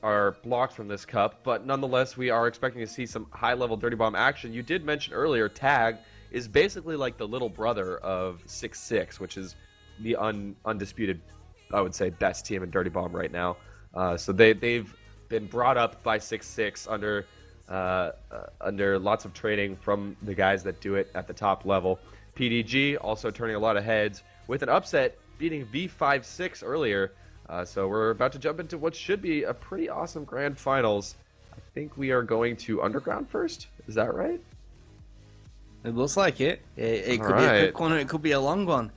are blocked from this cup, but nonetheless, we are expecting to see some high-level Dirty Bomb action. You did mention earlier, Tag is basically like the little brother of 6-6, which is the undisputed, I would say, best team in Dirty Bomb right now. So they've been brought up by 6-6 under lots of training from the guys that do it at the top level. pdG also turning a lot of heads with an upset, beating V5-6 earlier. So we're about to jump into what should be a pretty awesome grand finals. I think we are going to Underground first. Is that right? It looks like it. It could be a quick one or it could be a long one.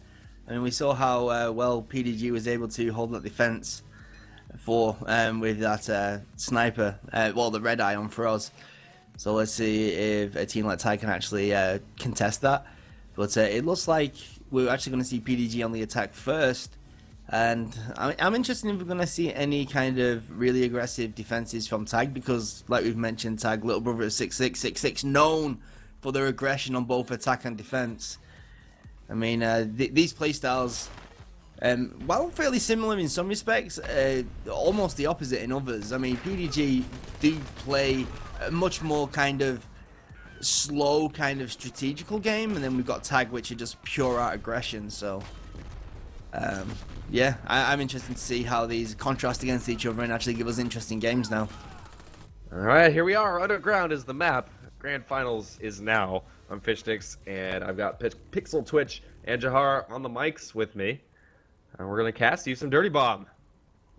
I mean, we saw how well pdG was able to hold that defense with that sniper, well, the red eye on Froz. So let's see if a team like Tag can actually contest that. But it looks like we're actually going to see pdG on the attack first. And I'm interested if we're going to see any kind of really aggressive defenses from Tag, because, like we've mentioned, Tag, little brother of 6-6, 6-6, known for their aggression on both attack and defense. I mean, these playstyles, while fairly similar in some respects, almost the opposite in others. I mean, pdG do play a much more kind of slow, kind of strategical game, and then we've got Tag, which are just pure out aggression. So, yeah, I'm interested to see how these contrast against each other and actually give us interesting games now. All right, here we are. Underground is the map. Grand Finals is now. I'm Fishnix, and I've got Pixel Twitch and Jahar on the mics with me. And we're going to cast you some Dirty Bomb.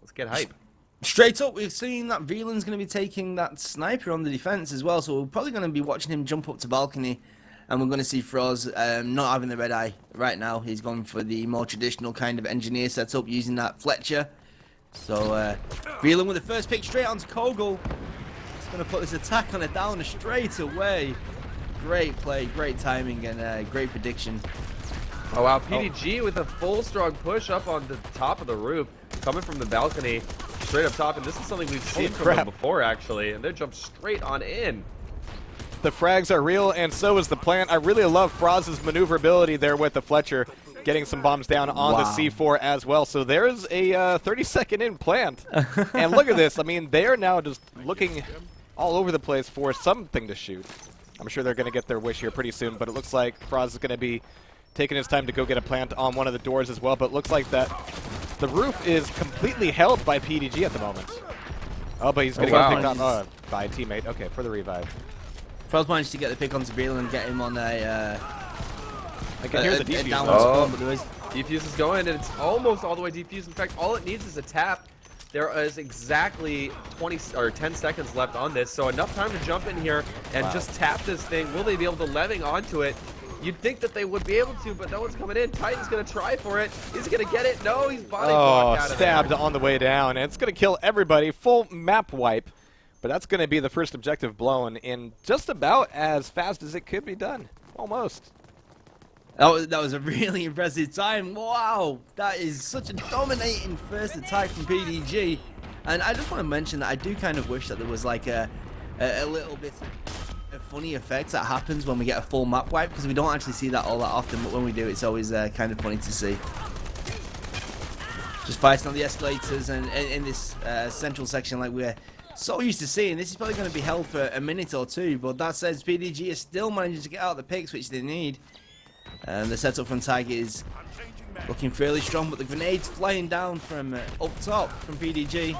Let's get hype. Straight up, we've seen that Veland's going to be taking that sniper on the defense as well, so we're probably going to be watching him jump up to balcony, and we're going to see Froz not having the red eye right now. He's gone for the more traditional kind of engineer setup using that Fletcher. So Veland with the first pick straight onto Kogel. He's going to put this attack on a downer straight away. Great play, great timing, and great prediction. Oh wow, pdG with a full strong push up on the top of the roof, coming from the balcony, straight up top, and this is something we've seen from them before actually, and they jump straight on in. The frags are real, and so is the plant. I really love Froz's maneuverability there with the Fletcher, getting some bombs down on the C4 as well. So there's a 30-second in plant, and look at this. I mean, they are now just looking all over the place for something to shoot. I'm sure they're going to get their wish here pretty soon, but it looks like Froz is going to be taking his time to go get a plant on one of the doors as well, but it looks like that the roof is completely held by pdG at the moment. Oh, but he's going to get picked on by a teammate. Okay, for the revive. Froz managed to get the pick onto Veland and get him on a I can hear the defuse. Defuse is going, and it's almost all the way defused. In fact, all it needs is a tap. There is exactly 10 seconds left on this, so enough time to jump in here and just tap this thing. Will they be able to leving onto it? You'd think that they would be able to, but no one's coming in. Titan's going to try for it. Is he going to get it? No, he's body blocked out of stabbed on the way down, and it's going to kill everybody. Full map wipe, but that's going to be the first objective blown in just about as fast as it could be done. Almost. That was a really impressive time. Wow, that is such a dominating first attack from pdG. And I just want to mention that I do kind of wish that there was like a little bit of funny effect that happens when we get a full map wipe, because we don't actually see that all that often, but when we do, it's always kind of funny to see. Just fighting on the escalators and in this central section like we're so used to seeing. This is probably going to be held for a minute or two, but that says pdG is still managing to get out the picks which they need. And the setup from Tag is looking fairly strong, but the grenades flying down from up top from pdG.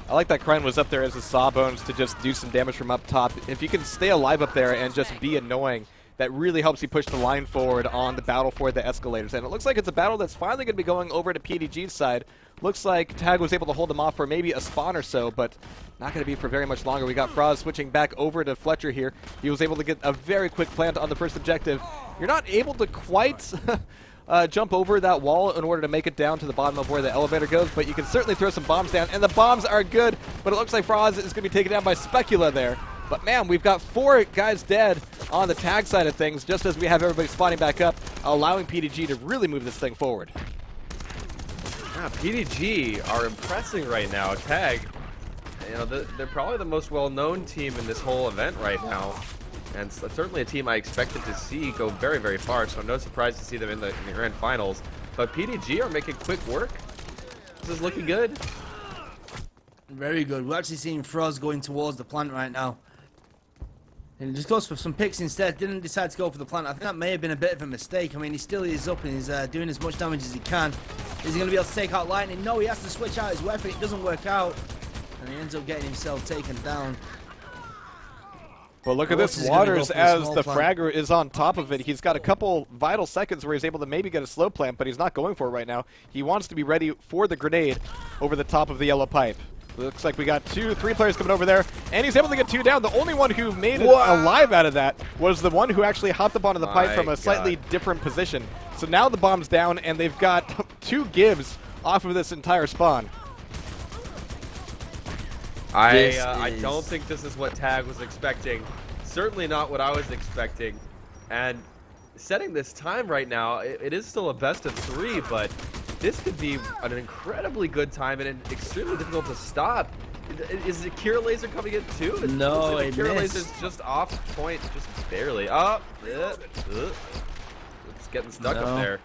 I like that Kren was up there as a sawbones to just do some damage from up top. If you can stay alive up there and just be annoying, that really helps you push the line forward on the battle for the escalators. And it looks like it's a battle that's finally going to be going over to pdG's side. Looks like Tag was able to hold them off for maybe a spawn or so, but not going to be for very much longer. We got Froz switching back over to Fletcher here. He was able to get a very quick plant on the first objective. You're not able to quite jump over that wall in order to make it down to the bottom of where the elevator goes, but you can certainly throw some bombs down, and the bombs are good, but it looks like Froz is going to be taken down by Specula there. But man, we've got 4 guys dead on the Tag side of things, just as we have everybody spawning back up, allowing pdG to really move this thing forward. Yeah, pdG are impressing right now. Tag, you know, they're probably the most well-known team in this whole event right now, and certainly a team I expected to see go very, very far, so no surprise to see them in the grand finals. But pdG are making quick work. This is looking good. Very good. We're actually seeing Froz going towards the plant right now. And he just goes for some picks instead. Didn't decide to go for the plant. I think that may have been a bit of a mistake. I mean, he still is up and he's doing as much damage as he can. Is he going to be able to take out Lightning? No, he has to switch out his weapon. It doesn't work out. And he ends up getting himself taken down. Well, look at this. Waters, as the fragger is on top of it. He's got a couple vital seconds where he's able to maybe get a slow plant, but he's not going for it right now. He wants to be ready for the grenade over the top of the yellow pipe. Looks like we got 3 players coming over there, and he's able to get 2 down. The only one who made it alive out of that was the one who actually hopped up onto the pipe from a slightly different position. So now the bomb's down, and they've got 2 gives off of this entire spawn. I don't think this is what Tag was expecting. Certainly not what I was expecting. And setting this time right now, it is still a best of 3, but this could be an incredibly good time and extremely difficult to stop. Is the Cure Laser coming in too? No, the Cure Laser's just off point, just barely. It's getting stuck up there.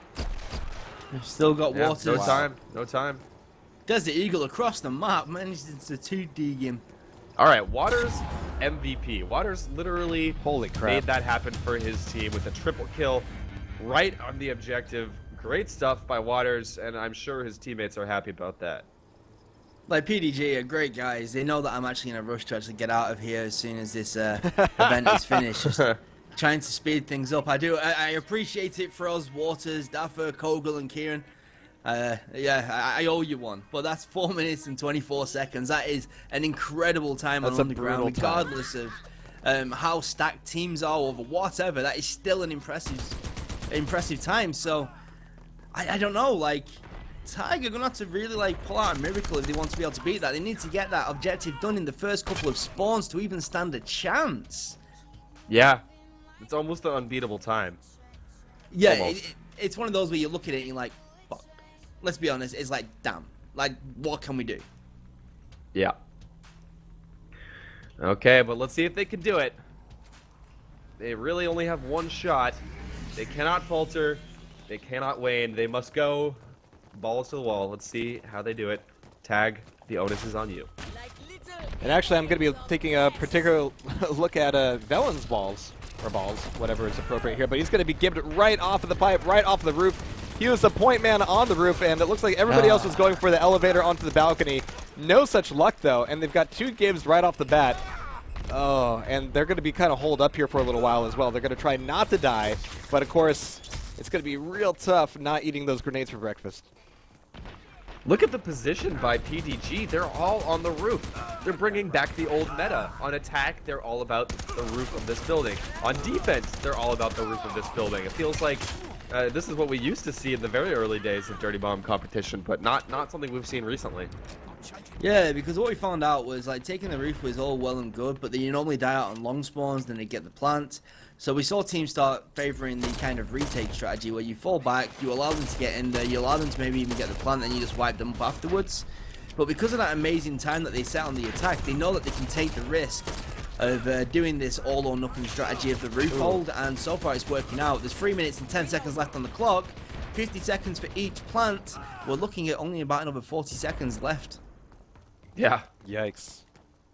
We've still got Waters. No time, no time. Does the Eagle across the map, man. It's a 2D game. All right, Waters MVP. Waters literally made that happen for his team with a triple kill right on the objective. Great stuff by Waters, and I'm sure his teammates are happy about that. Like pdG are great guys. They know that I'm actually in a rush to actually get out of here as soon as this event is finished. Just trying to speed things up. I appreciate it for us, Waters, Daffer, Kogel, and Kieran. I owe you one, but that's 4 minutes and 24 seconds. That is an incredible time on the ground, regardless of how stacked teams are or whatever. That is still an impressive time. So I don't know, like, Tag are gonna have to really like pull out a miracle if they want to be able to beat that. They need to get that objective done in the first couple of spawns to even stand a chance. Yeah, it's almost an unbeatable time. Yeah, it's one of those where you look at it and you're like, fuck. Let's be honest, it's like, damn, like, what can we do? Yeah. Okay, but let's see if they can do it. They really only have one shot. They cannot falter. They cannot wane. They must go balls to the wall. Let's see how they do it. Tag, the onus is on you. And actually, I'm going to be taking a particular look at Velen's balls, or balls, whatever is appropriate here. But he's going to be gibbed right off of the pipe, right off of the roof. He was the point man on the roof, and it looks like everybody else was going for the elevator onto the balcony. No such luck, though, and they've got 2 gives right off the bat. Oh, and they're going to be kind of holed up here for a little while as well. They're going to try not to die, but of course, it's going to be real tough not eating those grenades for breakfast. Look at the position by pdG. They're all on the roof. They're bringing back the old meta. On attack, they're all about the roof of this building. On defense, they're all about the roof of this building. It feels like this is what we used to see in the very early days of Dirty Bomb competition, but not something we've seen recently. Yeah, because what we found out was, like, taking the roof was all well and good, but then you normally die out on long spawns, then they get the plant. So we saw teams start favoring the kind of retake strategy where you fall back, you allow them to get in there, you allow them to maybe even get the plant, and you just wipe them up afterwards. But because of that amazing time that they set on the attack, they know that they can take the risk of doing this all or nothing strategy of the roof hold, and so far it's working out. There's 3 minutes and 10 seconds left on the clock, 50 seconds for each plant. We're looking at only about another 40 seconds left. Yeah. Yikes.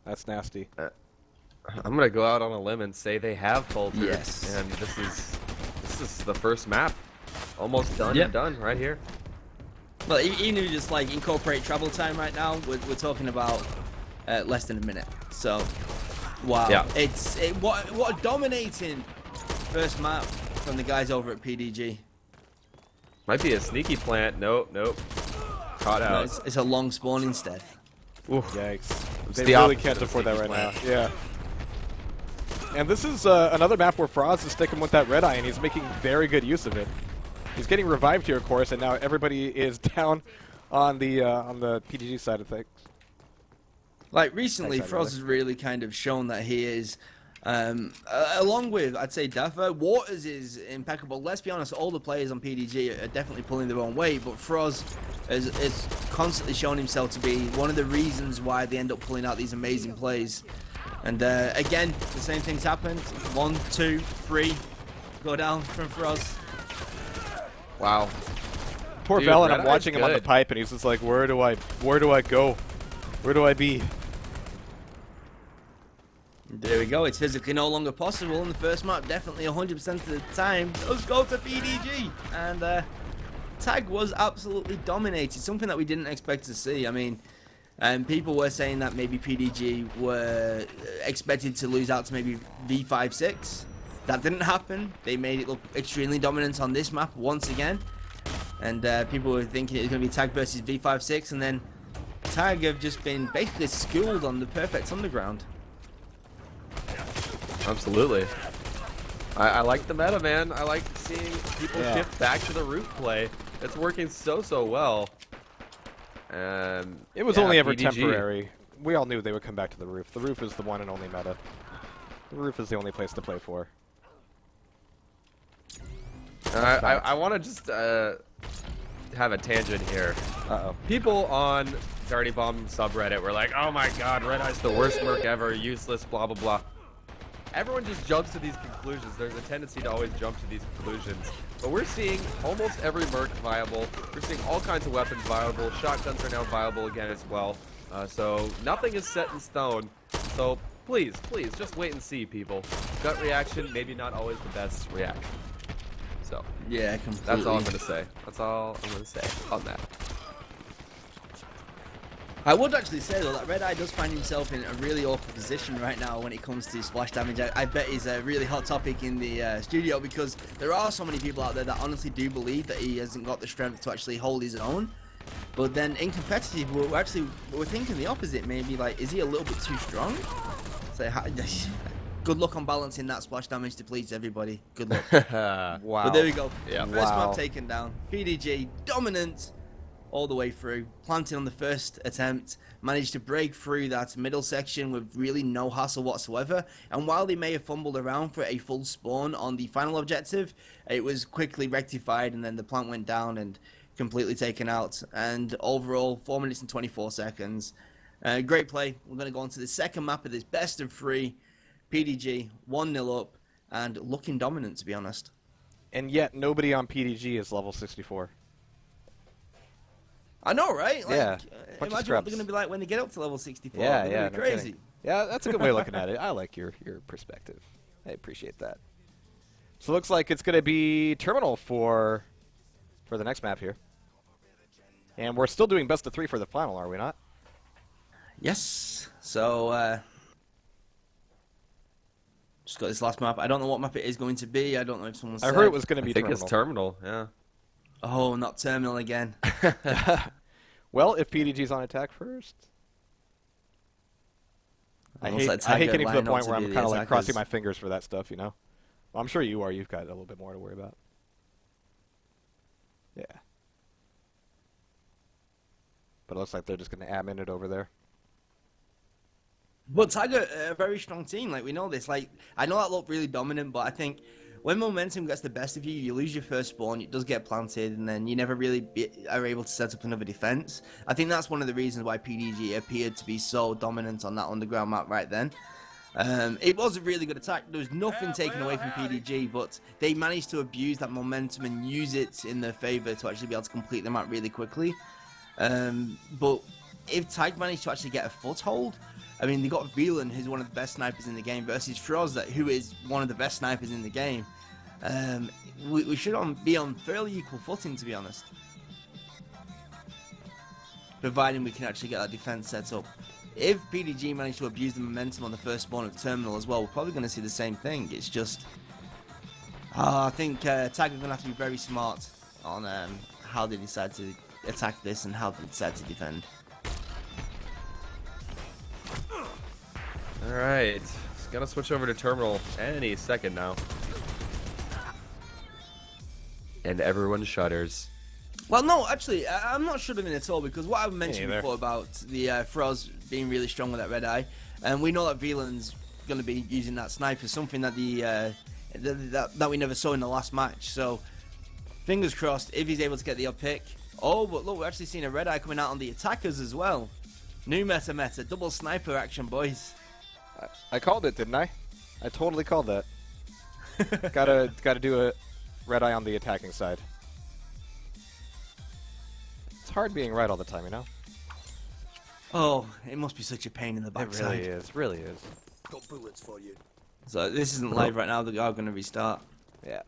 That's nasty. I'm gonna go out on a limb and say they have faltered. Yes. And this is the first map, almost done and done right here. Well, even if you just like incorporate travel time right now, we're talking about less than a minute. So, wow. Yeah. What a dominating first map from the guys over at pdG. Might be a sneaky plant. Nope. Caught out. No, it's a long spawn instead. Oof. Yikes. They really can't afford that right now. Yeah. And this is another map where Froz is sticking with that red eye, and he's making very good use of it. He's getting revived here, of course, and now everybody is down on the pdG side of things. Like, recently, Froz has really kind of shown that he is, along with, I'd say, Daffer. Waters is impeccable. Let's be honest, all the players on pdG are definitely pulling their own weight, but Froz has constantly shown himself to be one of the reasons why they end up pulling out these amazing plays. And again, the same things happened. 1, 2, 3 go down from Froz. Wow. Poor Velen, I'm watching him on the pipe, and he's just like, where do I go? Where do I be? There we go. It's physically no longer possible in the first map. Definitely 100% of the time. Let's go to pdG. And Tag was absolutely dominated. Something that we didn't expect to see. I mean, people were saying that maybe pdG were expected to lose out to maybe V5-6. That didn't happen. They made it look extremely dominant on this map once again. And people were thinking it was going to be Tag versus V5-6. And then Tag have just been basically schooled on the perfect underground. Absolutely. I like the meta, man. I like seeing people shift back to the roof play. It's working so well. It was only ever temporary. We all knew they would come back to the roof. The roof is the one and only meta. The roof is the only place to play for. I want to just have a tangent here. People on Dirty Bomb subreddit were like, oh my god, Red Eye's the worst merc ever, useless, blah blah blah. Everyone just jumps to these conclusions. There's a tendency to always jump to these conclusions. But we're seeing almost every merc viable. We're seeing all kinds of weapons viable. Shotguns are now viable again as well. So nothing is set in stone. So please, just wait and see, people. Gut reaction, maybe not always the best reaction. So yeah, completely. That's all I'm going to say. That's all I'm going to say on that. I would actually say though that Red Eye does find himself in a really awkward position right now when it comes to splash damage. I bet he's a really hot topic in the studio because there are so many people out there that honestly do believe that he hasn't got the strength to actually hold his own. But then in competitive, we're thinking the opposite. Maybe like, is he a little bit too strong? So good luck on balancing that splash damage to please everybody. Good luck. Wow. But there we go. Yeah. First map taken down. pdG dominant all the way through, planting on the first attempt, managed to break through that middle section with really no hassle whatsoever. And while they may have fumbled around for a full spawn on the final objective, it was quickly rectified and then the plant went down and completely taken out. And overall, 4 minutes and 24 seconds. Great play. We're going to go on to the second map of this best of 3. pdG 1-0 up and looking dominant, to be honest. And yet nobody on pdG is level 64. I know, right? Like, yeah. Imagine what they're going to be like when they get up to level 64. Yeah, they're gonna be crazy. Kidding. Yeah, that's a good way of looking at it. I like your perspective. I appreciate that. So it looks like it's going to be Terminal for the next map here. And we're still doing best of 3 for the final, are we not? Yes. So, just got this last map. I don't know what map it is going to be. I don't know if someone said. I heard it was going to be Terminal. I think it's Terminal, yeah. Oh, not Terminal again. Well, if pdG's on attack first. I hate getting to the point where I'm kind of like crossing my fingers for that stuff, you know? Well, I'm sure you are. You've got a little bit more to worry about. Yeah. But it looks like they're just going to admin it over there. But Tiger, a very strong team. Like, we know this. Like, I know that looked really dominant, but I think when momentum gets the best of you, you lose your first spawn, it does get planted, and then you never really are able to set up another defense. I think that's one of the reasons why pdG appeared to be so dominant on that underground map right then. It was a really good attack. There was nothing taken away from pdG, but they managed to abuse that momentum and use it in their favor to actually be able to complete the map really quickly. But if Tag managed to actually get a foothold, I mean, they got Velan, who's one of the best snipers in the game, versus Froz, who is one of the best snipers in the game. We should be on fairly equal footing, to be honest. Providing we can actually get that defense set up. If pdG managed to abuse the momentum on the first spawn of Terminal as well, we're probably going to see the same thing. It's just... I think Tag are going to have to be very smart on how they decide to attack this and how they decide to defend. Alright, just gotta switch over to Terminal any second now. And everyone shudders. Well, no, actually, I'm not shuddering at all, because what I mentioned before about the Froz being really strong with that Red Eye, and we know that Velan's going to be using that sniper, something that that we never saw in the last match. So, fingers crossed, if he's able to get the up pick. Oh, but look, we're actually seeing a Red Eye coming out on the attackers as well. New meta, double sniper action, boys. I called it, didn't I? I totally called that. Gotta do a Red Eye on the attacking side. It's hard being right all the time, you know? Oh, it must be such a pain in the It backside. really is. Got bullets for you. So this isn't live right now. They are going to restart. Yeah.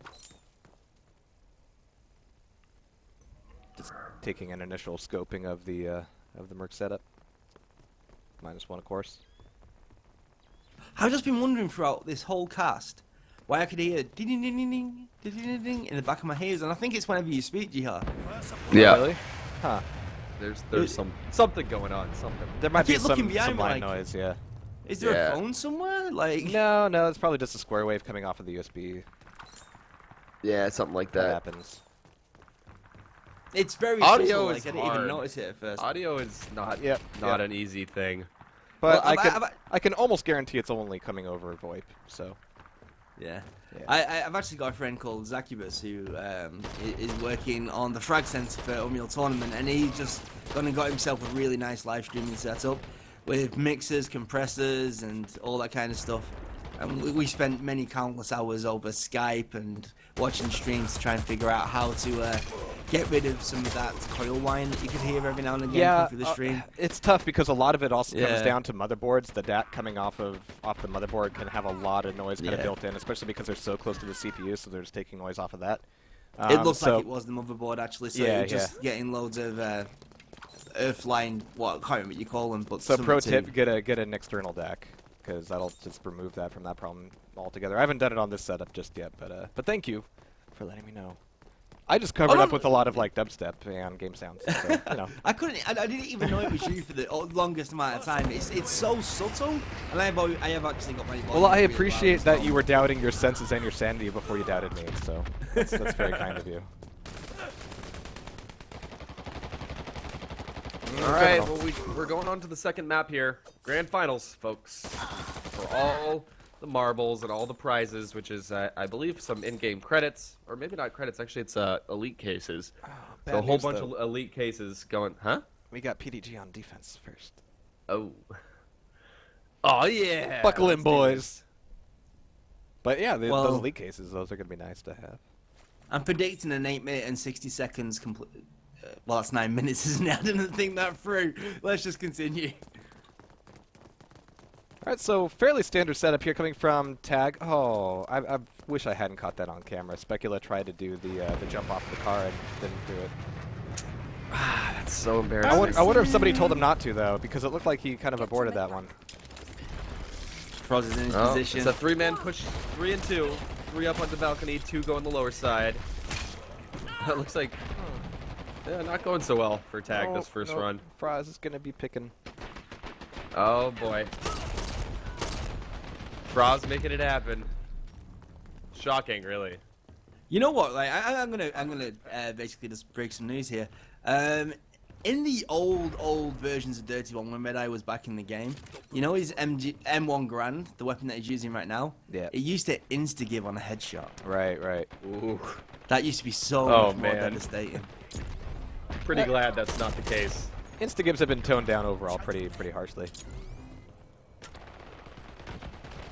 Just taking an initial scoping of the Merc setup. -1, of course. I've just been wondering throughout this whole cast why I could hear ding ding ding ding ding ding ding ding in the back of my ears, and I think it's whenever you speak, Jihad. Yeah. Really? Huh. There's something going on. Something. There might be keep looking some behind me line like- noise, yeah. Is there Yeah. a phone somewhere? Like, No, it's probably just a square wave coming off of the USB. Yeah, something like That that. happens. it's very Audio subtle, is like, I didn't even hard. notice it at first. Audio is not Yep, not yep. an easy thing. But Well, I can almost guarantee it's only coming over VoIP, so. Yeah. Yeah. I've actually got a friend called Zacubus who is working on the frag center for Unreal Tournament, and he just gone and got himself a really nice live streaming setup with mixers, compressors, and all that kind of stuff. And we spent many countless hours over Skype and watching streams to try and figure out how to get rid of some of that coil whine that you could hear every now and again come through the stream. It's tough because a lot of it also Yeah. comes down to motherboards. The DAC coming off the motherboard can have a lot of noise kind of Yeah. built in, especially because they're so close to the CPU, so they're just taking noise off of that. It looks so- like it was the motherboard actually, so Yeah, you're just getting loads of earthline, what I can't remember what you call them, but So something pro to- tip, get an external DAC, because that'll just remove that from that problem altogether. I haven't done it on this setup just yet, but thank you for letting me know. I just covered up with a lot of like dubstep and game sounds, so, you know. I didn't even know it was you for the longest amount of time. It's so subtle, and I have actually got my. Well, I volume really appreciate loud that as you well. were doubting your senses and your sanity before you doubted me, so that's very kind of you. All right, well we're going on to the second map here, grand finals, folks, for all the marbles and all the prizes, which is I believe some in-game credits, or maybe not credits. Actually, it's elite cases. So a whole bunch of elite cases going, huh? We got pdG on defense first. Oh. Oh yeah. Buckle in, Let's do boys. this. But yeah, Well- those elite cases, those are going to be nice to have. I'm predicting an 8 minute and 60 seconds complete. Well, that's 9 minutes, isn't it? I didn't think that through. Let's just continue. Alright, so fairly standard setup here coming from Tag. Oh, I wish I hadn't caught that on camera. Specula tried to do the jump off the car and didn't do it. That's so embarrassing. I wonder if somebody told him not to, though, because it looked like he kind of aborted that one. Froz is in his Oh, position. it's a 3-man push, 3 and 2. 3 up on the balcony, 2 go on the lower side. It looks like, yeah, not going so well for Tag this first run. Froz is going to be picking. Oh boy. Froz making it happen. Shocking, really. You know what? Like, I'm gonna basically just break some news here. In the old versions of Dirty One, when Red Eye was back in the game, you know his M1 Grand, the weapon that he's using right now. Yeah. It used to insta-give on a headshot. Right, right. Ooh. That used to be so Oh, much more man. devastating. Pretty glad that's not the case. Insta-gives have been toned down overall pretty harshly.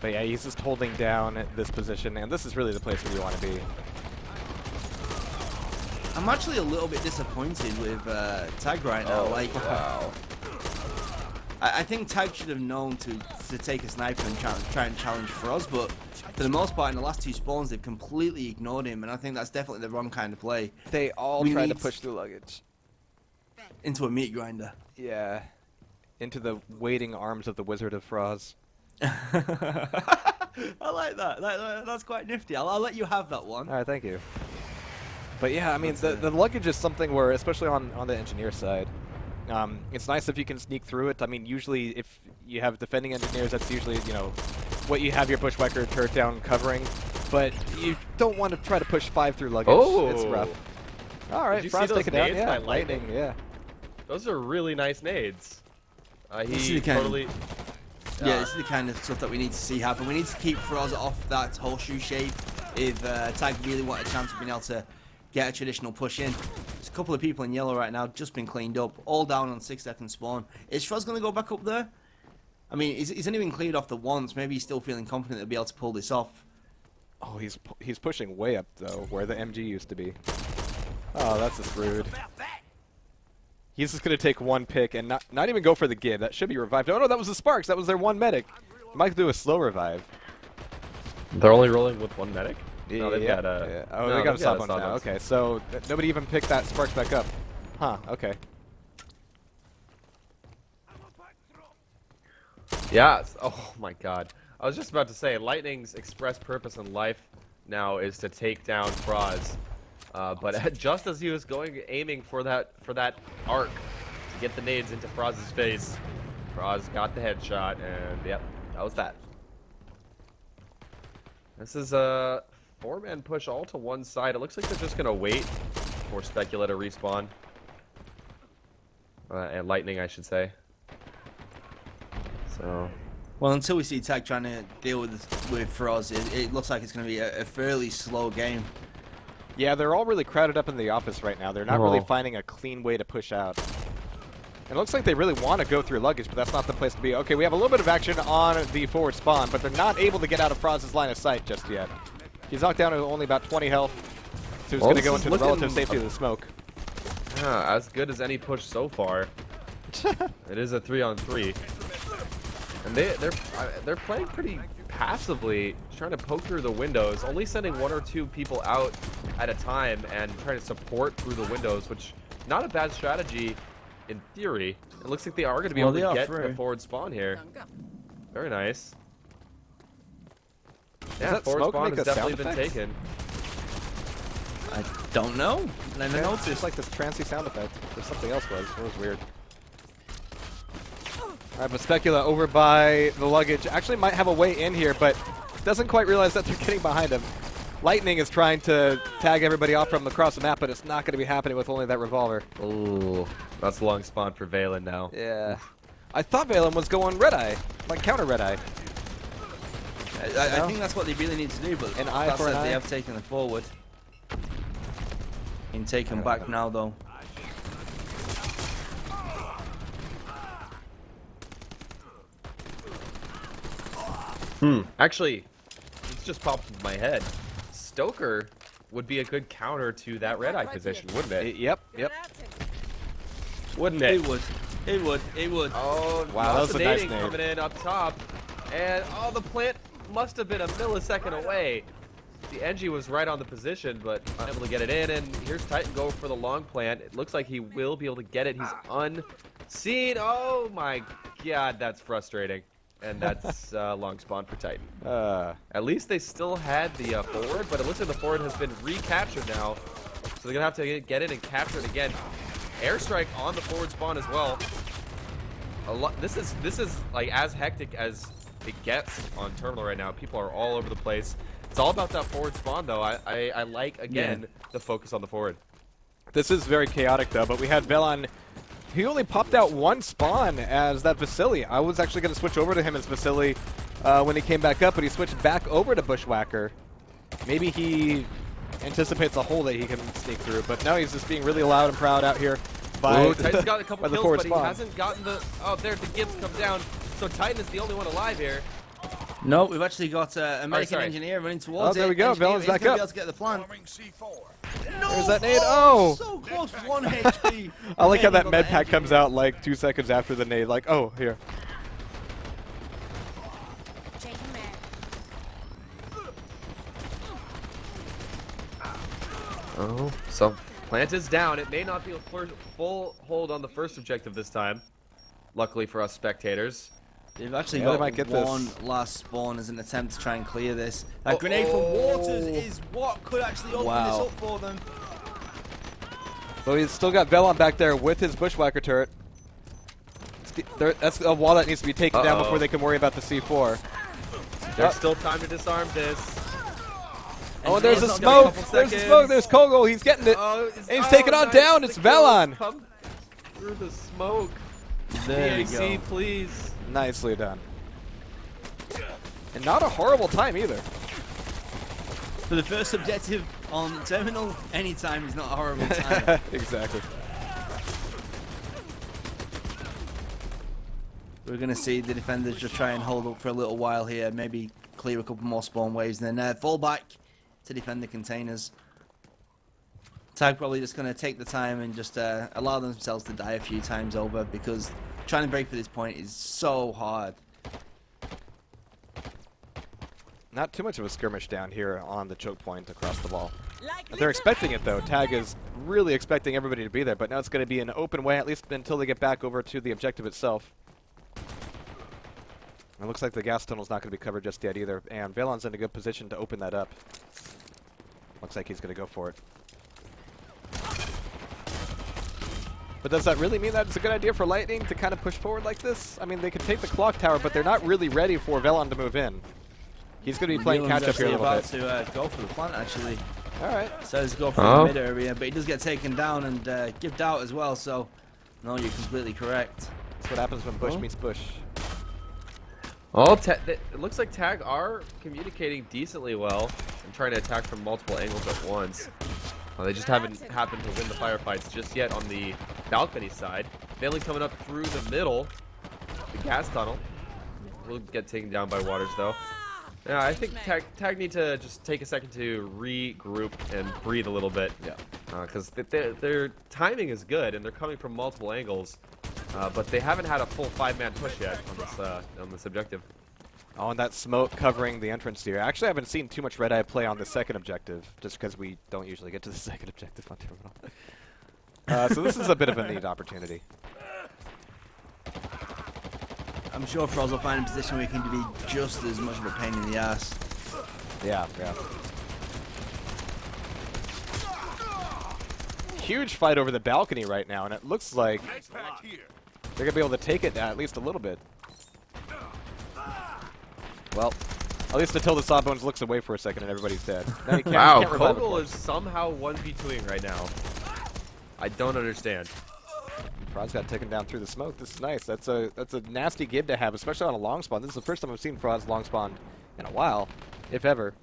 But yeah, he's just holding down this position, and this is really the place where you want to be. I'm actually a little bit disappointed with Tag right now. Oh, Like, wow. I think Tag should have known to take a sniper and try and challenge Froz, but for the most part, in the last 2 spawns, they've completely ignored him, and I think that's definitely the wrong kind of play. They all We try to need- push through luggage. Into a meat grinder. Yeah. Into the waiting arms of the Wizard of Froz. I like that. That's quite nifty. I'll let you have that one. Alright, thank you. But yeah, I mean, the luggage is something where, especially on the engineer side, it's nice if you can sneak through it. I mean, usually if you have defending engineers, that's usually, you know, what you have your bushwhacker turret down covering. But you don't want to try to push 5 through luggage. Oh. It's rough. Alright, Did you see Froz those taken down. nades Yeah, by lightning, lightning? yeah. Those are really nice nades. This is He the kind of- totally... Yeah, this is the kind of stuff that we need to see happen. We need to keep Froz off that horseshoe shape if Tag really want a chance of being able to get a traditional push in. There's a couple of people in yellow right now, just been cleaned up, all down on 6-second spawn. Is Froz going to go back up there? I mean, he's only been cleared off the once. Maybe he's still feeling confident he'll be able to pull this off. Oh, he's pushing way up, though, where the MG used to be. Oh, that's just rude. He's just going to take one pick and not even go for the give. That should be revived. Oh, no, that was the Sparks. That was their one medic. Might do a slow revive. They're only rolling with one medic? No, they've got a... Oh, no, they got a Sawbones now. Okay, so nobody even picked that Sparks back up. Huh, okay. Yeah, oh my god. I was just about to say, Lightning's express purpose in life now is to take down Froz. But just as he was aiming for that arc to get the nades into Froz's face, Froz got the headshot, and yep, that was that. This is a 4-man push all to one side. It looks like they're just gonna wait for Specula to respawn. And Lightning, I should say. So. Well, until we see Tag trying to deal with Froz, it looks like it's going to be a fairly slow game. Yeah, they're all really crowded up in the office right now. They're not really finding a clean way to push out. It looks like they really want to go through luggage, but that's not the place to be. Okay, we have a little bit of action on the forward spawn, but they're not able to get out of Froz's line of sight just yet. He's knocked down to only about 20 health, so he's going to go into the relative safety of the smoke. Yeah, as good as any push so far. It is a 3-on-3. And they're playing pretty passively, trying to poke through the windows, only sending 1 or 2 people out at a time and trying to support through the windows, which not a bad strategy in theory. It looks like they are going to be able to get the forward spawn here. Very nice. Yeah, forward spawn has definitely been taken. I don't know. Never noticed. It's like this trancy sound effect. Or something else was. It was weird. Alright, but Specula over by the luggage actually might have a way in here, but doesn't quite realize that they're getting behind him. Lightning is trying to tag everybody off from across the map, but it's not going to be happening with only that revolver. Ooh, that's a long spawn for Valen now. Yeah. I thought Valen was going red eye, like counter red eye. I think that's what they really need to do, but an eye for an eye. They have taken it forward. Can take them back now, though. Actually, it's just popped into my head. Stoker would be a good counter to that red eye position, wouldn't it? Yep. Wouldn't it? It would. It would. Oh, wow, that was a nice nade. coming in up top. And, oh, the plant must have been a millisecond away. The NG was right on the position, but unable to get it in. And here's Titan go for the long plant. It looks like he will be able to get it. He's unseen. Oh, my God, that's frustrating. And that's long spawn for Titan. At least they still had the forward, but it looks like the forward has been recaptured now. So they're going to have to get it and capture it again. Airstrike on the forward spawn as well. This is like as hectic as it gets on Terminal right now. People are all over the place. It's all about that forward spawn, though. I like, again, the focus on the forward. This is very chaotic, though, but we had Velan. He only popped out one spawn as that Vasily. I was actually going to switch over to him as Vasily when he came back up, but he switched back over to Bushwhacker. Maybe he anticipates a hole that he can sneak through, but no, he's just being really loud and proud out here. Titan's got a couple kills, but spawn. He hasn't gotten the... Oh, there, the Gibbs come down. So Titan is the only one alive here. No, we've actually got a American engineer running towards it. There we go. Velan's back up. Be able to get the plant. No! There's that nade. Oh! So close, 1 HP. I like how that med pack comes out like 2 seconds after the nade. Like, oh, here. Oh, so plant is down. It may not be a full hold on the first objective this time. Luckily for us spectators. They've actually got one last spawn as an attempt to try and clear this. That grenade from Waters is what could actually open this up for them. So he's still got Velan back there with his Bushwhacker turret. That's a wall that needs to be taken down before they can worry about the C4. There's still time to disarm this. Oh, and there's a smoke! There's a smoke! There's Kogel! He's getting it! And he's taking on down! It's Velan! Come through the smoke. There you go. Please. Nicely done. And not a horrible time either. For the first objective on Terminal, any time is not a horrible time. Exactly. We're going to see the defenders just try and hold up for a little while here, maybe clear a couple more spawn waves, and then fall back to defend the containers. Tag probably just going to take the time and just allow themselves to die a few times over, because trying to break for this point is so hard. Not too much of a skirmish down here on the choke point across the wall. They're expecting it, though. Tag is really expecting everybody to be there, but now it's going to be an open way, at least until they get back over to the objective itself. It looks like the gas tunnel's not going to be covered just yet either, and Velon's in a good position to open that up. Looks like he's going to go for it. But does that really mean that it's a good idea for Lightning to kind of push forward like this? I mean, they could take the clock tower, but they're not really ready for Velon to move in. He's going to be playing catch-up here a little bit. About to go for the plant, actually. All right. Says to go for the mid area, but he does get taken down and gibbed out as well, so no, you're completely correct. That's what happens when Bush meets Bush. Oh, it looks like Tag are communicating decently well and trying to attack from multiple angles at once. They just haven't happened to win the firefights just yet on the balcony side. Bailey coming up through the middle, the gas tunnel. Will get taken down by Waters though. Yeah, I think Tag need to just take a second to regroup and breathe a little bit. Yeah, because their timing is good and they're coming from multiple angles, but they haven't had a full 5-man push yet on this objective. Oh, and that smoke covering the entrance here. Actually, I haven't seen too much Red Eye play on the second objective, just because we don't usually get to the second objective on Terminal. So this is a bit of a neat opportunity. I'm sure Froz will find a position where he can be just as much of a pain in the ass. Yeah, yeah. Huge fight over the balcony right now, and it looks like they're going to be able to take it at least a little bit. Well, at least until the Sawbones looks away for a second and everybody's dead. Now you can't, wow, you can't revive Kogel is somehow 1v2ing right now. I don't understand. Froz got taken down through the smoke. This is nice. That's a nasty gib to have, especially on a long spawn. This is the first time I've seen Froz long spawn in a while, if ever.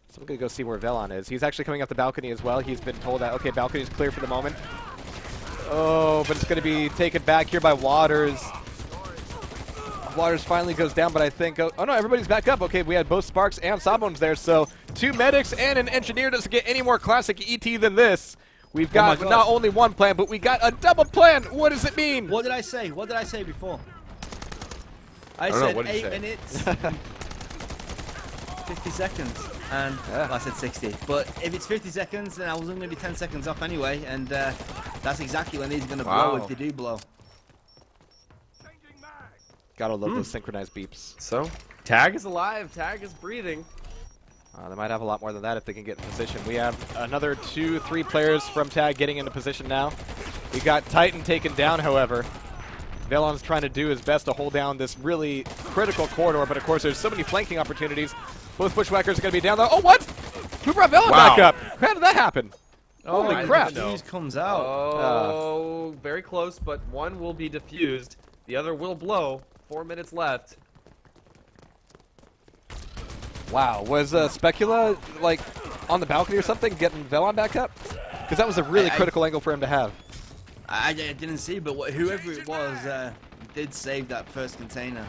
So I'm going to go see where Velon is. He's actually coming up the balcony as well. He's been told that, okay, balcony's clear for the moment. Oh, but it's going to be taken back here by Waters. Waters finally goes down, but I think, oh no, everybody's back up. Okay, we had both Sparks and Sawbones there, so 2 medics and an engineer. Doesn't get any more classic ET than this. We've got not only one plan, but we got a double plan. What does it mean? What did I say? What did I say before? I don't said know, 8 minutes, 50 seconds, and well, I said 60. But if it's 50 seconds, then I was only going to be 10 seconds off anyway, and that's exactly when these are going to blow if they do blow. Gotta love those synchronized beeps. So, Tag is alive. Tag is breathing. They might have a lot more than that if they can get in position. We have another 2-3 players from Tag getting into position now. We got Titan taken down, however. Velon's trying to do his best to hold down this really critical corridor, but of course there's so many flanking opportunities. Both Bushwhackers are going to be down there. Oh, what? Who brought Velon back up? How did that happen? Holy crap. The fuse comes out. Oh, very close, but one will be diffused. The other will blow. 4 minutes left. Wow, was Specula like on the balcony or something getting Velon back up? Because that was a really critical angle for him to have. I didn't see, but whoever it was did save that first container.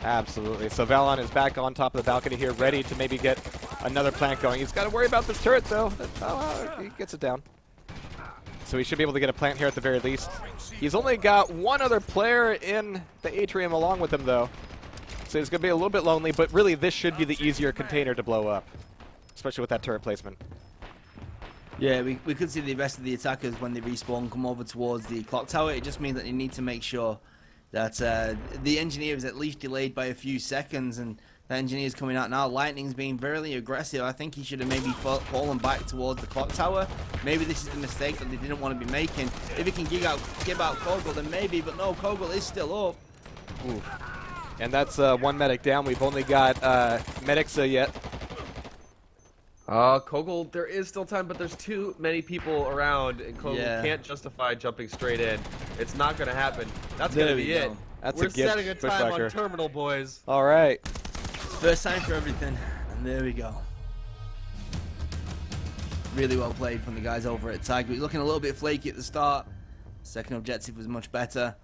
Absolutely. So Velon is back on top of the balcony here, ready to maybe get another plant going. He's got to worry about this turret, though. He gets it down. So he should be able to get a plant here at the very least. He's only got one other player in the atrium along with him, though. So he's going to be a little bit lonely, but really this should be the easier container to blow up, especially with that turret placement. Yeah, we could see the rest of the attackers when they respawn come over towards the clock tower. It just means that you need to make sure that the engineer is at least delayed by a few seconds, and the engineer's coming out now. Lightning's being very aggressive. I think he should have maybe fallen back towards the clock tower. Maybe this is the mistake that they didn't want to be making. If he can give out Kogel, then maybe, but no, Kogel is still up. Ooh. And that's one medic down. We've only got medics yet. Kogel, there is still time, but there's too many people around, and Kogel can't justify jumping straight in. It's not going to happen. That's going to be it. That's We're a gift, setting a time Bushwhacker. on terminal, boys. All right. First time for everything, and there we go. Really well played from the guys over at Tag. We were looking a little bit flaky at the start. Second objective was much better.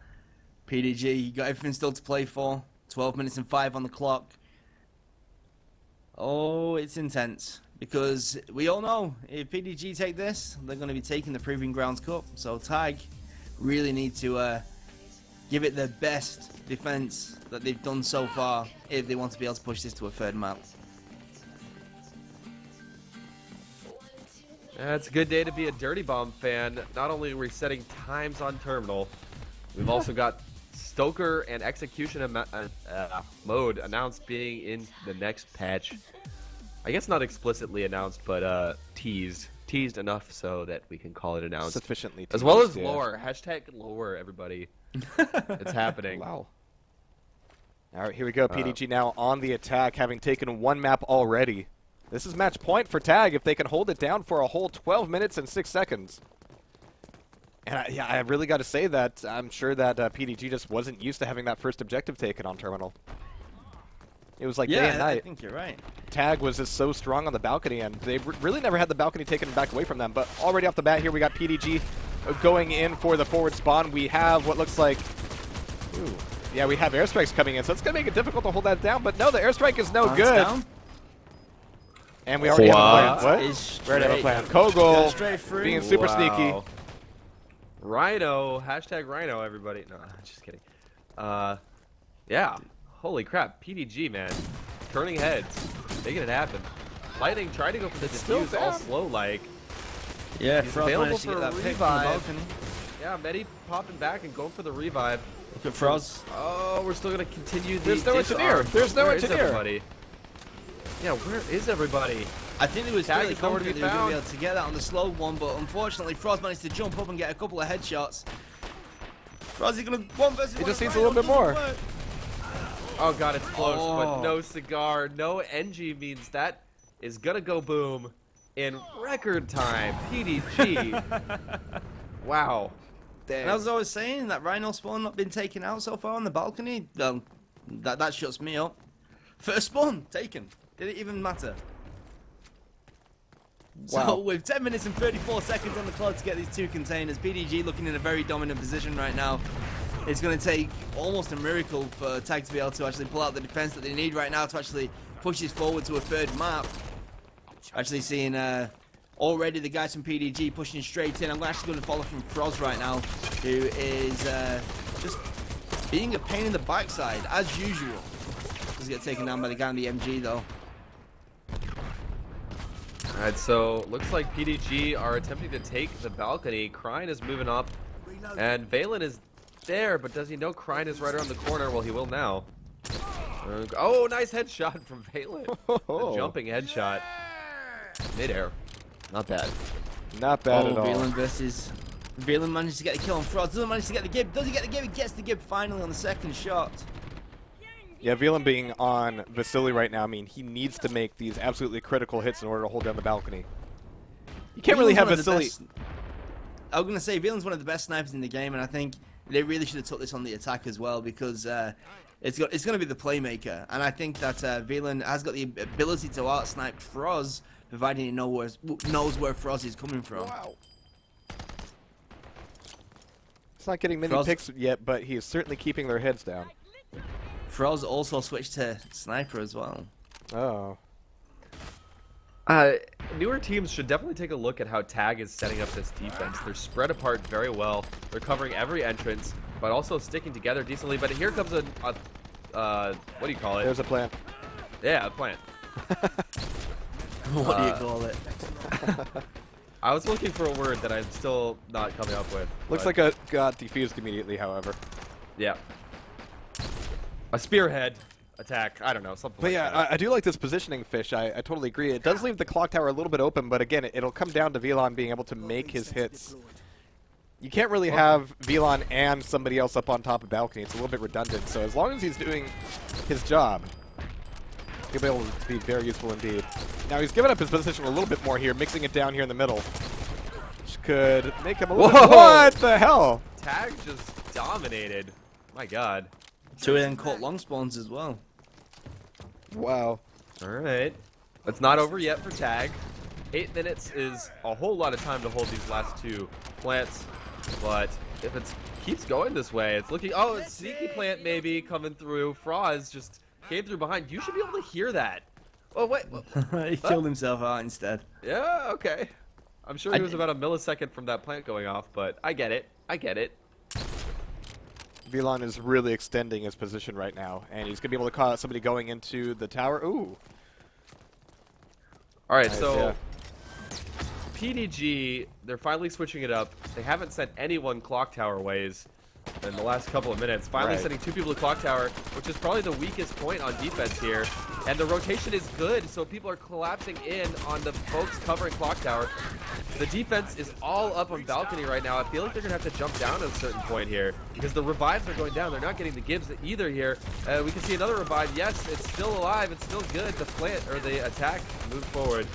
pdG, you got everything still to play for. 12 minutes and 5 on the clock. Oh, it's intense. Because we all know if pdG take this, they're going to be taking the Proving Grounds Cup. So Tag really need to give it their best defense that they've done so far if they want to be able to push this to a third map. It's a good day to be a Dirty Bomb fan. Not only are we setting times on Terminal, we've also got Stoker and Execution mode announced being in the next patch. I guess not explicitly announced, but teased enough so that we can call it announced. Sufficiently teased, as well as yeah. lore. Hashtag lore, everybody. It's happening. Wow. All right, here we go. pdG now on the attack, having taken one map already. This is match point for Tag if they can hold it down for a whole 12 minutes and 6 seconds. And I really got to say that I'm sure that pdG just wasn't used to having that first objective taken on Terminal. It was like day and night. I think you're right. Tag was just so strong on the balcony, and they really never had the balcony taken back away from them. But already off the bat here, we got pdG going in for the forward spawn. We have what looks like... Ooh, yeah, we have airstrikes coming in, so it's going to make it difficult to hold that down. But no, the airstrike is no good. Down. And we already have a plan. What? We already have a plan. Kogel straight through. being super sneaky. Rhino. Hashtag Rhino, everybody. No, just kidding. Yeah. Holy crap. pdG, man. Turning heads. Making it happen. Lightning tried to go for the defuse all slow like. Yeah, He's Frost available managed to for get a that pick from the revive. balcony. Yeah, Medi popping back and going for the revive. Look at Frost. Oh, we're still going to continue the There's no engineer. There's no Where is engineer. everybody? Yeah, where is everybody? I think it was Tag fairly is nowhere to be confident they were going to be found. able to get that on the slow one, but unfortunately Frost managed to jump up and get a couple of headshots. Frost is going to one versus He one. just needs a little bit more. Oh god, it's close, but Oh. no cigar, no NG means that is gonna go boom in record time. pdG. Wow. And as I was saying, that Rhino spawn not been taken out so far on the balcony, that shuts me up. First spawn taken. Did it even matter? Wow. So with 10 minutes and 34 seconds on the clock to get these two containers, pdG looking in a very dominant position right now. It's going to take almost a miracle for Tag to be able to actually pull out the defense that they need right now to actually push this forward to a third map. Actually seeing already the guys from pdG pushing straight in. I'm actually going to follow from Froz right now, who is just being a pain in the backside, as usual. Does get taken down by the guy on the MG, though. Alright, so looks like pdG are attempting to take the balcony. Krine is moving up, and Valen is there, but does he know Krine is right around the corner? Well, he will now. Oh, nice headshot from Valen. A jumping headshot. Mid-air. Not bad. Not bad at all. Valen versus... Valen manages to get the kill on Frost. Doesn't manage to get the gib. Does he get the gib? He gets the gib finally on the second shot. Yeah, Velan being on Vasily right now, I mean, he needs to make these absolutely critical hits in order to hold down the balcony. You can't really have Vasily... I was going to say, Velan's one of the best snipers in the game, and I think they really should have took this on the attack as well, because it's going to be the playmaker. And I think that Velan has got the ability to out-snipe Froz, providing he knows where Froz is coming from. Wow. He's not getting many Froz... picks yet, but he is certainly keeping their heads down. Froz also switched to sniper as well. Oh. Newer teams should definitely take a look at how Tag is setting up this defense. They're spread apart very well. They're covering every entrance, but also sticking together decently. But here comes a what do you call it? There's a plan. Yeah, a plant. What do you call it? I was looking for a word that I'm still not coming up with. Looks like it got defused immediately, however. Yeah. A spearhead attack. I don't know, something But like yeah, that. I do like this positioning, Fish. I totally agree. It does leave the clock tower a little bit open, but again, it'll come down to Velan being able to make his hits. You can't really have Velan and somebody else up on top of balcony. It's a little bit redundant. So as long as he's doing his job, he'll be able to be very useful indeed. Now he's given up his position a little bit more here, mixing it down here in the middle, which could make him a little bit... What the hell? Tag just dominated. My god. Two of them caught long spawns as well. Wow. Alright. It's not over yet for Tag. 8 minutes is a whole lot of time to hold these last two plants. But if it keeps going this way, it's looking... Oh, it's sneaky plant maybe coming through. Froz just came through behind. You should be able to hear that. Oh wait. He killed himself out instead. Yeah. Okay. I'm sure he was about a millisecond from that plant going off, but I get it. I get it. VLAN is really extending his position right now, and he's gonna be able to call out somebody going into the tower. Ooh. All right, Nice, so yeah. pdG, they're finally switching it up. They haven't sent anyone clock tower ways in the last couple of minutes. Finally Right. sending 2 people to clock tower, which is probably the weakest point on defense here. And the rotation is good, so people are collapsing in on the folks covering clock tower. The defense is all up on balcony right now. I feel like they're going to have to jump down at a certain point here because the revives are going down. They're not getting the Gibbs either here. We can see another revive. Yes, it's still alive. It's still good. The plant or the attack moved forward.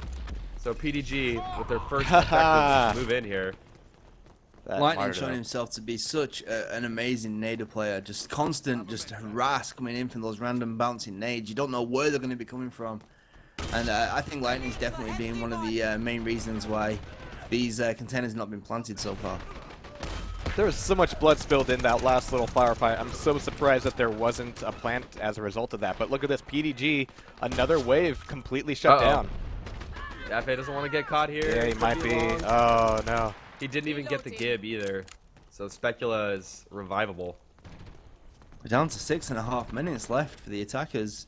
So pdG with their first effective move in here. Lightning showing himself to be such an amazing nader player. Just constant, just harass coming in from those random bouncing nades. You don't know where they're going to be coming from. And I think Lightning's definitely been one of the main reasons why these containers have not been planted so far. There was so much blood spilled in that last little firefight. I'm so surprised that there wasn't a plant as a result of that. But look at this, pdG, another wave completely shut down. Dafe doesn't want to get caught here. Yeah, he might be. Oh, no. He didn't even get the Gib either. So Specula is revivable. We're down to 6.5 minutes left for the attackers.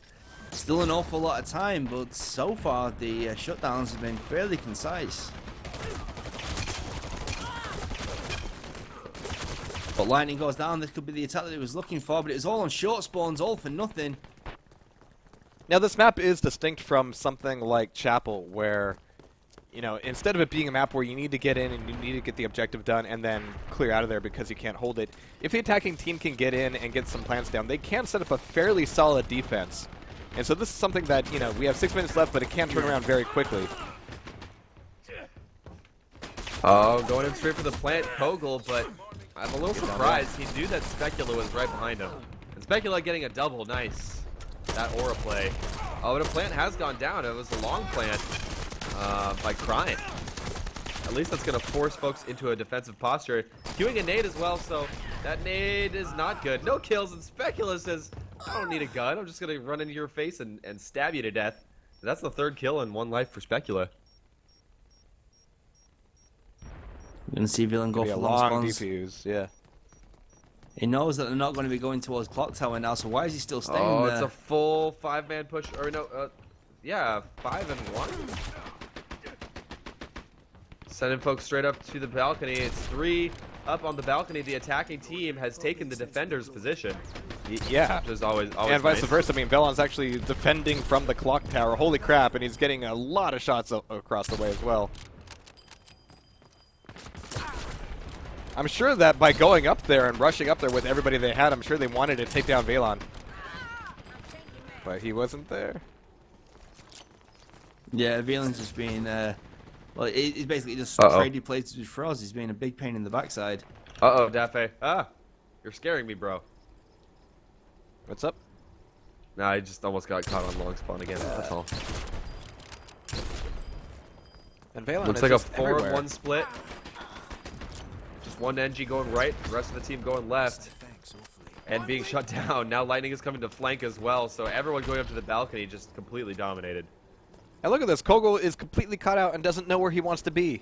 Still an awful lot of time, but so far the shutdowns have been fairly concise. But Lightning goes down. This could be the attack that he was looking for, but it was all on short spawns, all for nothing. Now, this map is distinct from something like Chapel, where, you know, instead of it being a map where you need to get in and you need to get the objective done and then clear out of there because you can't hold it, if the attacking team can get in and get some plants down, they can set up a fairly solid defense. And so this is something that, you know, we have 6 minutes left, but it can turn around very quickly. Oh, going in straight for the plant, Kogel, but I'm a little surprised. He knew that Specula was right behind him. And Specula getting a double, nice. That aura play. Oh, but a plant has gone down. It was a long plant by Crying. At least that's going to force folks into a defensive posture. Queuing a nade as well, so that nade is not good. No kills, and Specula says, I don't need a gun. I'm just going to run into your face and stab you to death. That's the 3rd kill in 1 life for Specula. We're going to see Villain go for long spawns. defuse, yeah. He knows that they're not going to be going towards Clock Tower now, so why is he still staying there? It's a full 5-man push, or no, yeah, 5 and 1. Sending folks straight up to the balcony. It's 3 up on the balcony. The attacking team has taken the defender's position. Yeah. Which is always and vice nice. versa. I mean, Velon's actually defending from the clock tower. Holy crap, and he's getting a lot of shots across the way as well. I'm sure that by going up there and rushing up there with everybody they had, I'm sure they wanted to take down Velon. But he wasn't there. Yeah, Velon's just being, well, he's basically just traded places with Froz. He's being a big pain in the backside. Uh-oh, Dafe. Ah, you're scaring me, bro. What's up? Nah, I just almost got caught on long spawn again, that's all. And Velon Looks is like a just everywhere. 4-1 split. Just one NG going right, the rest of the team going left. And being shut down. Now Lightning is coming to flank as well, so everyone going up to the balcony just completely dominated. And look at this, Kogel is completely caught out and doesn't know where he wants to be.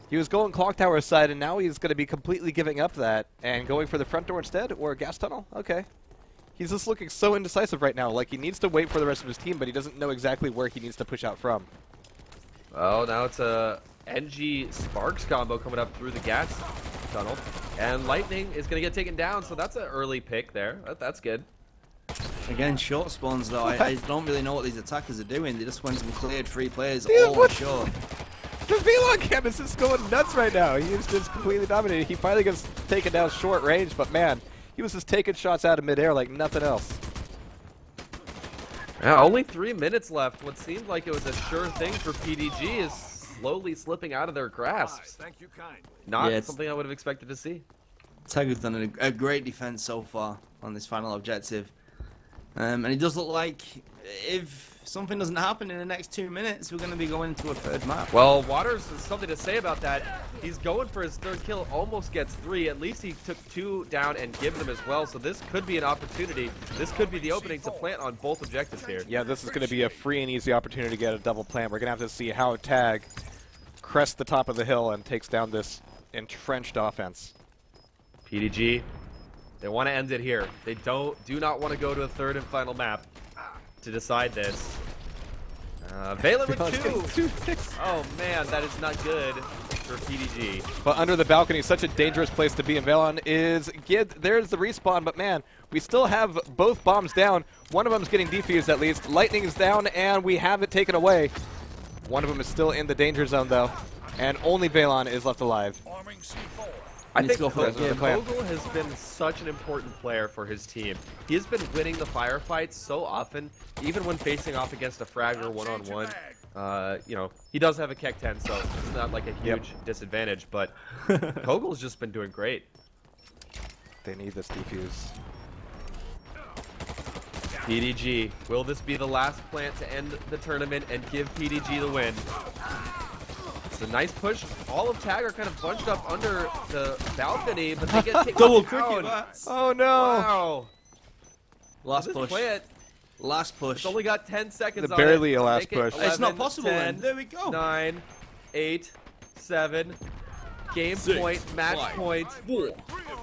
He was going clock tower side, and now he's going to be completely giving up that and going for the front door instead, or a gas tunnel? Okay. He's just looking so indecisive right now, like he needs to wait for the rest of his team, but he doesn't know exactly where he needs to push out from. Well, now it's a NG Sparks combo coming up through the gas tunnel. And Lightning is going to get taken down, so that's an early pick there. That's good. Again, short spawns though. I don't really know what these attackers are doing. They just went and cleared 3 players all on short. The Velon campus is going nuts right now. He is just completely dominated. He finally gets taken down short range, but man, he was just taking shots out of midair like nothing else. Yeah, only 3 minutes left. What seemed like it was a sure thing for pdG is slowly slipping out of their grasps. Thank you kindly. Not something I would have expected to see. Tagu's done a great defense so far on this final objective. And it does look like if something doesn't happen in the next 2 minutes, we're going to be going to a third map. Well, Waters has something to say about that. He's going for his third kill, almost gets 3. At least he took 2 down and given them as well. So this could be an opportunity. This could be the opening to plant on both objectives here. Yeah, this is going to be a free and easy opportunity to get a double plant. We're going to have to see how Tag crests the top of the hill and takes down this entrenched offense. pdG, they want to end it here. They do not want to go to a third and final map to decide this. Valen with 2. 2 picks. Oh man, that is not good for pdG. But under the balcony, such a dangerous place to be. And Valen is there's the respawn, but man, we still have both bombs down. One of them's getting defused at least. Lightning is down, and we have it taken away. One of them is still in the danger zone though, and only Valen is left alive. I think the plan. Kogel has been such an important player for his team. He has been winning the firefights so often, even when facing off against a fragger one-on-one. You know, he does have a Keck 10, so it's not like a huge disadvantage, but Kogel's just been doing great. They need this defuse. pdG, will this be the last plant to end the tournament and give pdG the win? It's a nice push. All of Tag are kind of bunched up under the balcony, but they get taken Double down. cricket bats. Oh no! Wow. Last This push. plant, Last push. it's only got 10 seconds on barely it. a last Make it push. 11, It's not possible 10, then. There we go. 9, 8, 7. Game 6, point, match 5, point. 4,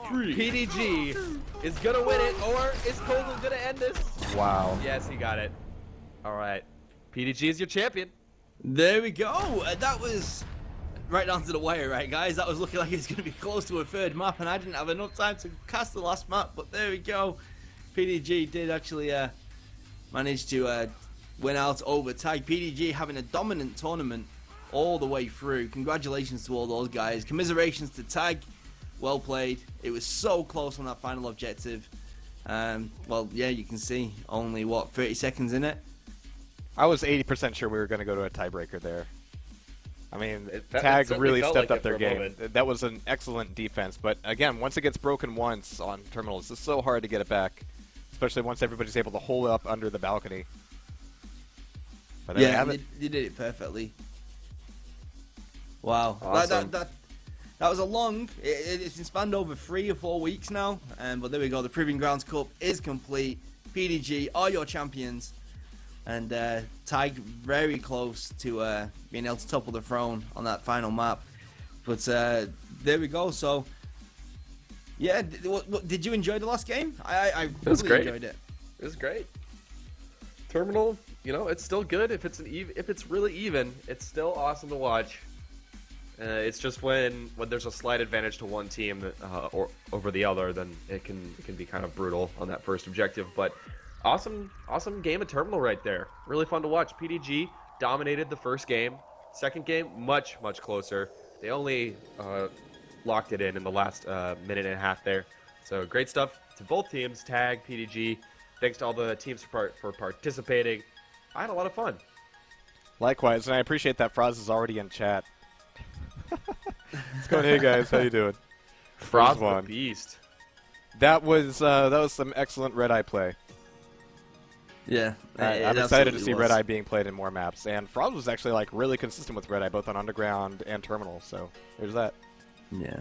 3. pdG is gonna win it, or is Kogel gonna end this? Wow. Yes, he got it. All right, pdG is your champion. There we go. That was right down to the wire, right, guys? That was looking like it's going to be close to a third map, and I didn't have enough time to cast the last map, but there we go. pdG did actually manage to win out over Tag. pdG having a dominant tournament all the way through. Congratulations to all those guys. Commiserations to Tag. Well played. It was so close on that final objective. Well, yeah, you can see only, what, 30 seconds in it? I was 80% sure we were going to go to a tiebreaker there. I mean, It Tag certainly really felt stepped like up it their for a game. moment. That was an excellent defense. But again, once it gets broken once on terminals, it's so hard to get it back, especially once everybody's able to hold up under the balcony. But there you have it. They did it perfectly. Wow. Awesome. That was a long, it's been spanned over 3 or 4 weeks now, but there we go. The Proving Grounds Cup is complete. pdG are your champions, and Tag very close to being able to topple the throne on that final map. But there we go. So, yeah, did you enjoy the last game? I was really great. enjoyed it. It was great. Terminal, you know, it's still good. If it's if it's really even, it's still awesome to watch. It's just when there's a slight advantage to one team or over the other, then it can be kind of brutal on that first objective. But awesome game of Terminal right there. Really fun to watch. pdG dominated the first game. Second game, much closer. They only locked it in the last minute and a half there. So great stuff to both teams, Tag, pdG. Thanks to all the teams for participating. I had a lot of fun. Likewise, and I appreciate that Froz is already in chat. It's going, hey guys, how you doing? Frost one. the Beast. That was some excellent Red Eye play. Yeah, I'm excited to see Red Eye being played in more maps. And Froz was actually like really consistent with Red Eye, both on Underground and Terminal. So there's that. Yeah.